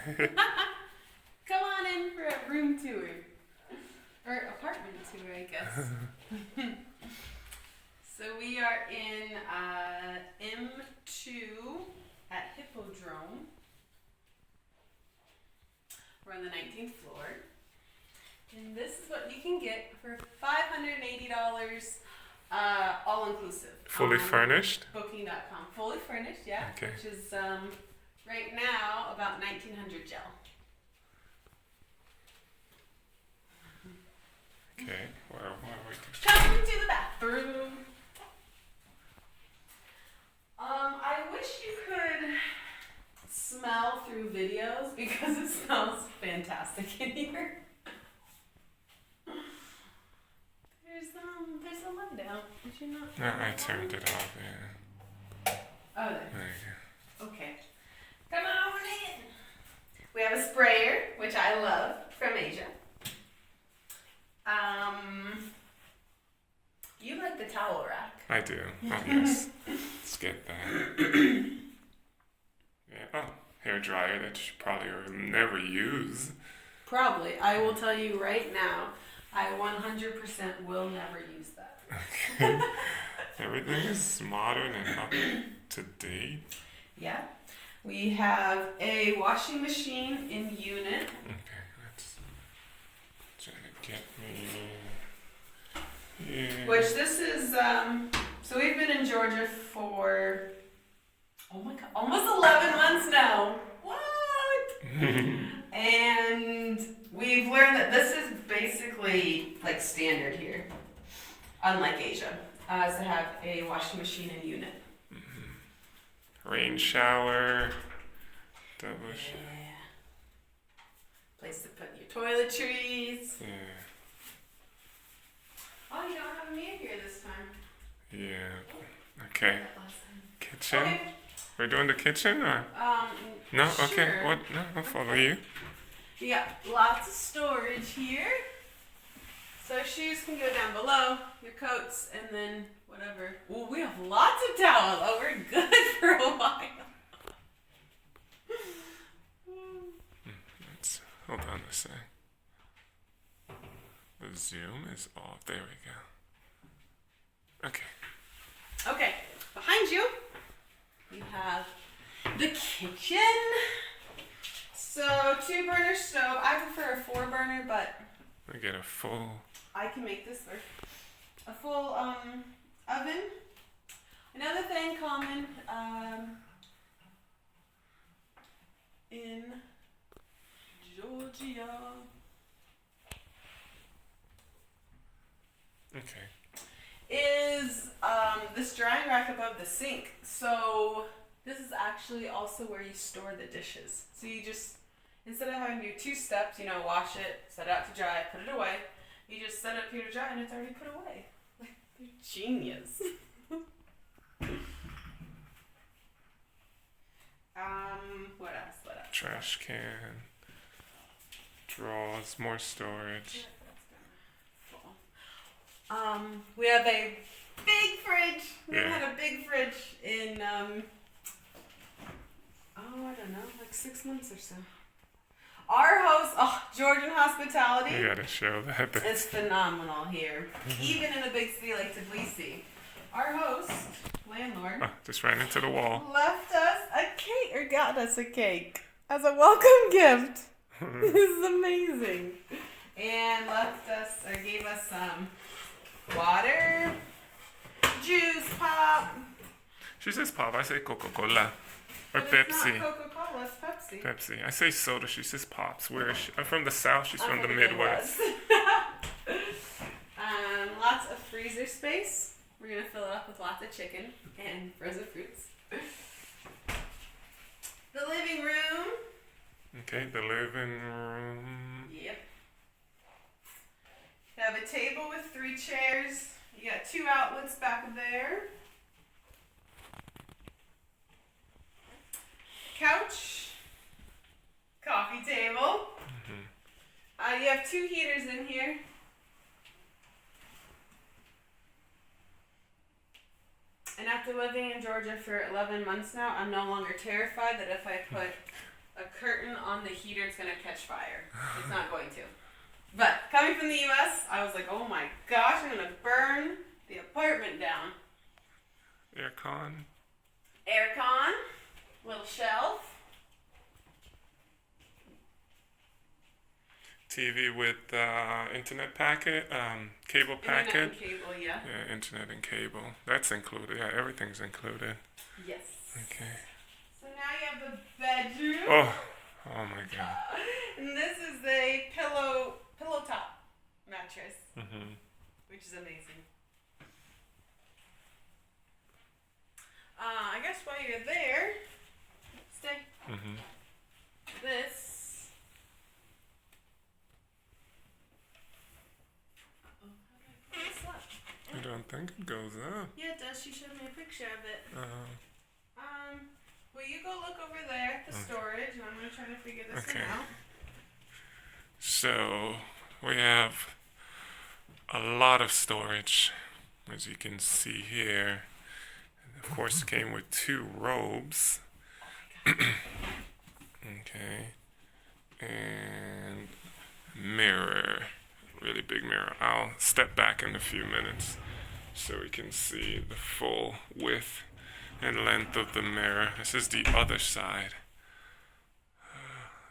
Come on in for a room tour. Or apartment tour, I guess. So we are in M2 at Hippodrome. We're on the 19th floor. And this is what you can get for $580 all inclusive. Fully furnished? Booking.com. Fully furnished, yeah. Okay. Which is right now about $1,900 gel. Okay. Where are we? Come to the bathroom. I wish you could smell through videos because it smells fantastic in here. There's a light out. Did you not? No, I turned it off, yeah. Oh, there. There you Okay. Come on in. We have a sprayer, which I love, from Asia. You like the towel rack. go. I do. Oh, yes. Let's get that. Yeah. Oh, hair dryer that you probably will never use. Probably. I will tell you right now, I 100% will never use that. Okay. Everything is modern and up to date. Yeah. We have a washing machine in unit. Okay, let's try to get me. Yeah. Which this is, so we've been in Georgia for, oh my God, almost 11 months now. What? And we've learned that this is basically like standard here, unlike Asia, is to have a washing machine in unit. Rain shower. Double Yeah. Place to put your toiletries. Yeah. Oh, you don't have a mirror here this time. Yeah. Okay. That last time. Kitchen. Okay. We're doing the kitchen or no? Sure. Okay. What? No, I'll follow you. You got lots of storage here. So shoes can go down below, your coats, and then whatever. Ooh, we have lots of towels. Oh, we're good for a while. Let's hold on a sec. The zoom is off. There we go. Okay. Okay, behind you, you have the kitchen. So 2-burner stove. I prefer a 4-burner, but We get a full. I can make this work. A full oven. Another thing common in Georgia Okay. is this drying rack above the sink. So this is actually also where you store the dishes. So you just, instead of having to do 2 steps, wash it, set it out to dry, put it away, you just set it up here to dry and it's already put away. Like, they're genius. What else? Trash can. Drawers. More storage. We have a big fridge. We Yeah. had a big fridge in, I don't know, like 6 months or so. Our host, Georgian hospitality, You gotta show that. is phenomenal here. Even in a big city like Tbilisi. Our host, landlord, Oh, just ran into the wall. left us a cake, or got us a cake, as a welcome gift. This is amazing. And left us, or gave us some water, juice, pop. She says pop. I say Coca-Cola. Or But it's Pepsi. not Coca-Cola, it's Pepsi. Pepsi. I say soda. She says pops. Where is she? I'm from the South. She's I'm from the Midwest. Lots of freezer space. We're gonna fill it up with lots of chicken and frozen fruits. The living room. Okay, the living room. Yep. You have a table with 3 chairs. You got 2 outlets back there. Couch. Coffee table. You have 2 heaters in here. And after living in Georgia for 11 months now, I'm no longer terrified that if I put a curtain on the heater, it's gonna catch fire. It's not going to. But coming from the US, I was like, oh my gosh, I'm gonna burn the apartment down. Aircon. Aircon, little shelf. TV with internet packet, cable packet. Internet and cable, yeah. Yeah, internet and cable. That's included. Yeah, everything's included. Yes. Okay. So now you have the bedroom. Oh my God. And this is a pillow top mattress, which is amazing. I guess while you're there, stay. This. I don't think it goes up. Yeah, it does. She showed me a picture of it. Will you go look over there at the storage, and I'm gonna try to figure this one out. So we have a lot of storage, as you can see here. Of course, it came with 2 robes. Okay, and mirror, really big mirror. I'll step back in a few minutes so we can see the full width and length of the mirror. This is the other side,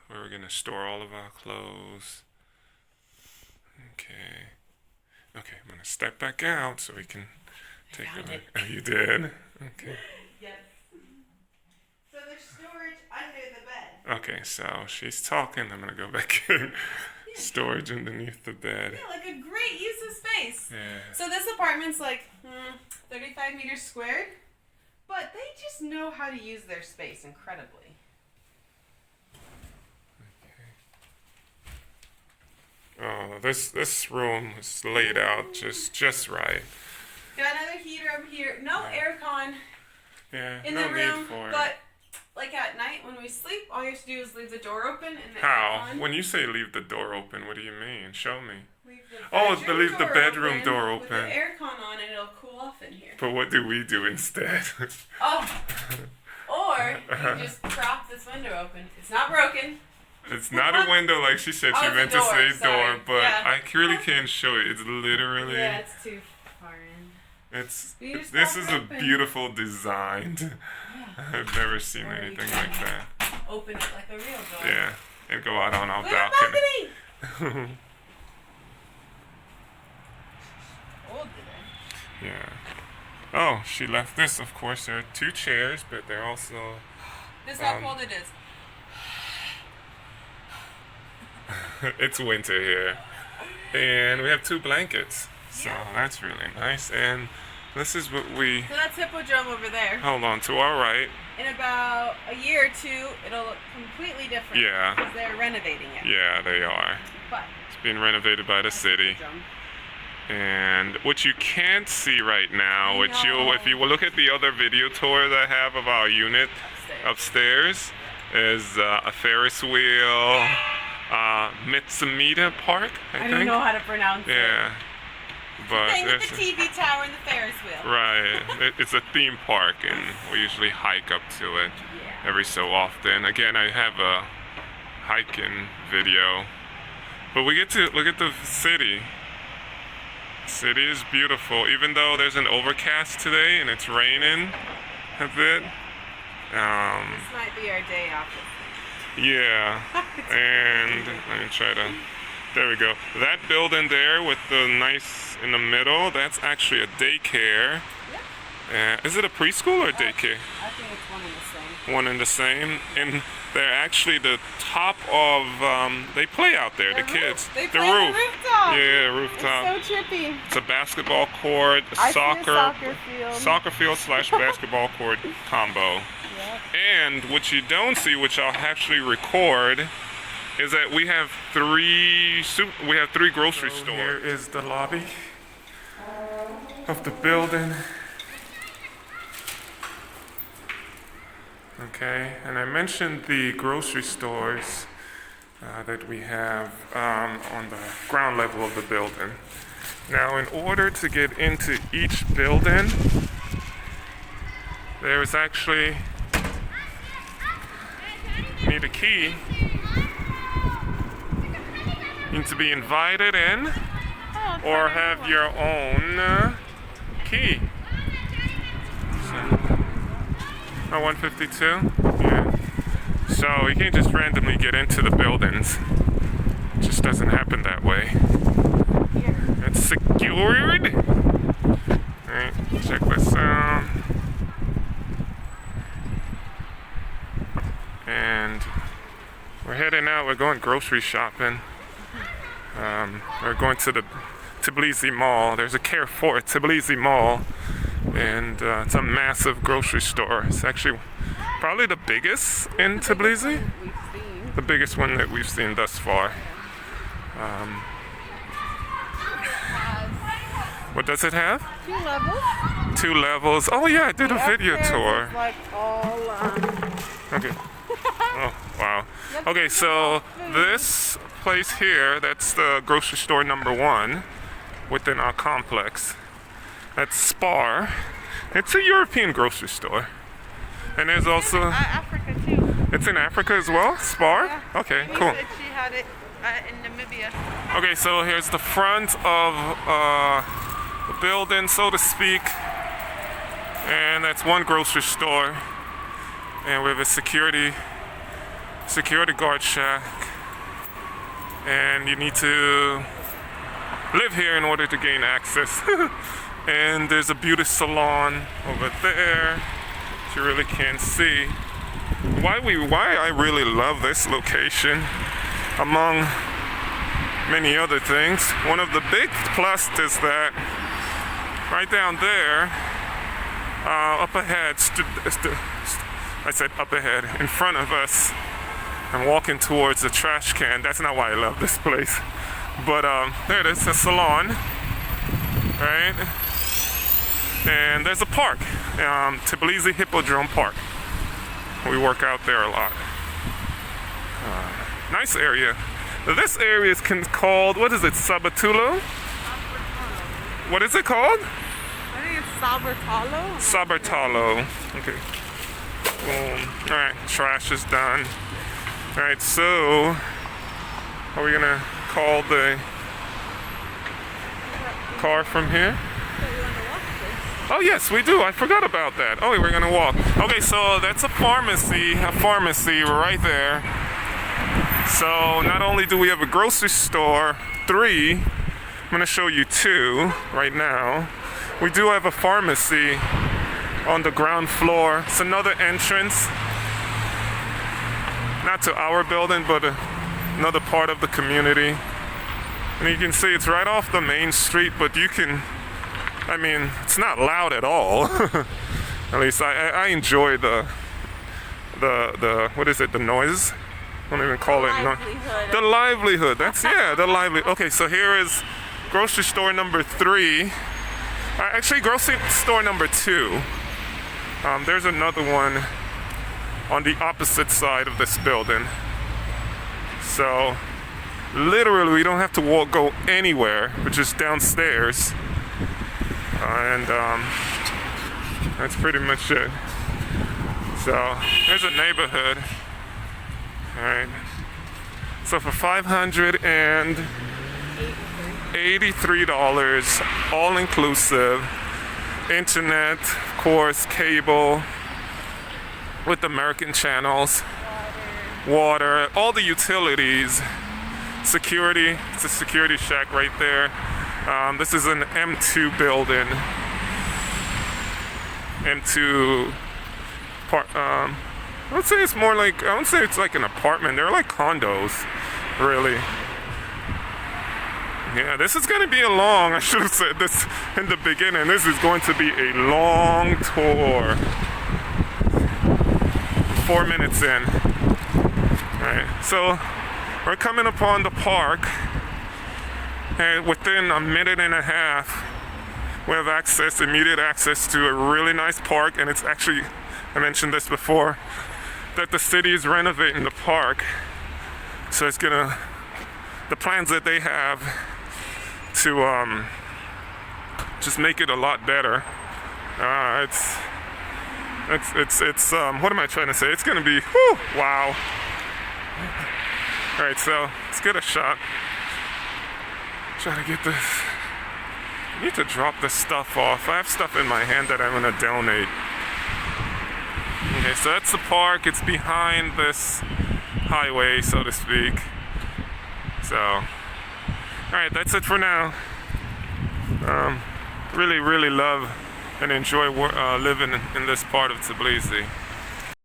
where we're gonna store all of our clothes. Okay, I'm gonna step back out so we can take a look. Oh, you did? Okay. Yes. So there's storage under the bed. Okay, so she's talking. I'm gonna go back in. Storage underneath the bed. Yeah, like a great use of space. Yeah. So this apartment's like 35 meters squared, but they just know how to use their space incredibly. Oh, this room is laid out just right. Got another heater over here. No aircon in no the room, need for but like at night when we sleep, all you have to do is leave the door open and the How? aircon. When you say leave the door open, what do you mean? Show me. Leave the bedroom door with the open. aircon on and it'll cool off in here. But what do we do instead? Or you just prop this window open. It's not broken. It's not a window like she said. She it's a meant to door, say sorry. door, but Yeah. I really can't show it. It's literally. Yeah, it's too far in. This is a open. beautiful design. Yeah. I've never seen Or you anything can like that. Open it like a real door. Yeah, and go out on our Look at balcony. the balcony! Old today. Yeah. Oh, she left this. Of course, there are 2 chairs, but they're also. This is how cold it is. It's winter here, and we have 2 blankets, so that's really nice. And this is what we. So that's Hippodrome over there. Hold on, to our right. In about a year or 2, it'll look completely different. Yeah. Because they're renovating it. Yeah, they are. But It's being renovated by the city. Hippodrome. And what you can't see right now, which No. if you will look at the other video tour that I have of our unit upstairs, is a Ferris wheel, Mitsubishi Park, I think. don't know how to pronounce it. Yeah. But Thing with the there's- TV tower and the Ferris wheel. right. It's a theme park, and we usually hike up to it Yeah. every so often. Again, I have a hiking video. But we get to look at the city. City is beautiful, even though there's an overcast today and it's raining a bit. This might be our day off. Yeah, and let me try to. There we go. That building there with the nice in the middle, that's actually a daycare. Is it a preschool or daycare? I think it's one and the same. One and the same. And they're actually the top of. They play out there, the kids. They the play on roof. the rooftop. Yeah, rooftop. It's so trippy. It's a basketball court, I see a soccer soccer field. / basketball court combo. Yep. And what you don't see, which I'll actually record, is that we have 3 grocery stores. Here is the lobby of the building. Okay, and I mentioned the grocery stores that we have on the ground level of the building. Now, in order to get into each building, there is actually need a key You need to be invited in Oh, or have your own key. Oh, 152? Yeah. So you can't just randomly get into the buildings. It just doesn't happen that way. It's secured. Alright, check this out. And we're heading out. We're going grocery shopping. We're going to the Tbilisi Mall. There's a Carrefour at Tbilisi Mall. And it's a massive grocery store. It's actually probably the biggest in Tbilisi. The biggest one that we've seen thus far. What does it have? 2 levels. 2 levels. Oh yeah, I did a video Upstairs tour. is like all, Okay. Oh, wow. Okay, so this place here, that's the grocery store number 1 within our complex. That's Spar. It's a European grocery store. And there's also... Africa too. It's in Africa as well? Spar? Yeah. Okay, He cool. said she had it in Namibia. Okay, so here's the front of the building, so to speak. And that's one grocery store. And we have a security guard shack. And you need to live here in order to gain access. And there's a beauty salon over there, which you really can't see. Why I really love this location, among many other things. One of the big plus is that right down there, up ahead, I said up ahead, in front of us, I'm walking towards the trash can. That's not why I love this place. But there it is, a salon, right? And there's a park, Tbilisi Hippodrome Park. We work out there a lot. Nice area. This area is called, what is it, Sabatulo? What is it called? I think it's Sabertalo. Sabertalo. Okay. Boom. Alright, trash is done. Alright, so are we gonna call the car from here? Oh yes, we do. I forgot about that. Oh, we're gonna walk. Okay, so that's a pharmacy right there. So not only do we have a grocery store, 3, I'm gonna show you 2 right now. We do have a pharmacy on the ground floor. It's another entrance, not to our building, but another part of the community. And you can see it's right off the main street, but you can, I mean, it's not loud at all. At least I enjoy the what is it, the noise? I don't even call it noise. The livelihood. That's, yeah, the lively. Okay, so here is grocery store number 3. Actually, grocery store number 2. There's another one on the opposite side of this building. So literally we don't have to go anywhere. We're just downstairs. And that's pretty much it. So there's a neighborhood. All right. So for $583, all inclusive, internet, of course, cable, with American channels, water, all the utilities, security. It's a security shack right there. This is an M2 building. M2 part. I would say it's more like, I would say it's like an apartment. They're like condos, really. Yeah, this is going to be a long, I should have said this in the beginning, this is going to be a long tour. 4 minutes in. Alright, so we're coming upon the park, and within a minute and a half, we have immediate access to a really nice park, and it's actually, I mentioned this before, that the city is renovating the park. So it's gonna, the plans that they have to just make it a lot better. It's what am I trying to say? It's gonna be, whew, wow. All right, so let's get a shot. Try to get this. I need to drop this stuff off. I have stuff in my hand that I'm gonna donate. Okay, so that's the park. It's behind this highway, so to speak. So, alright, that's it for now. Really, really love and enjoy living in this part of Tbilisi.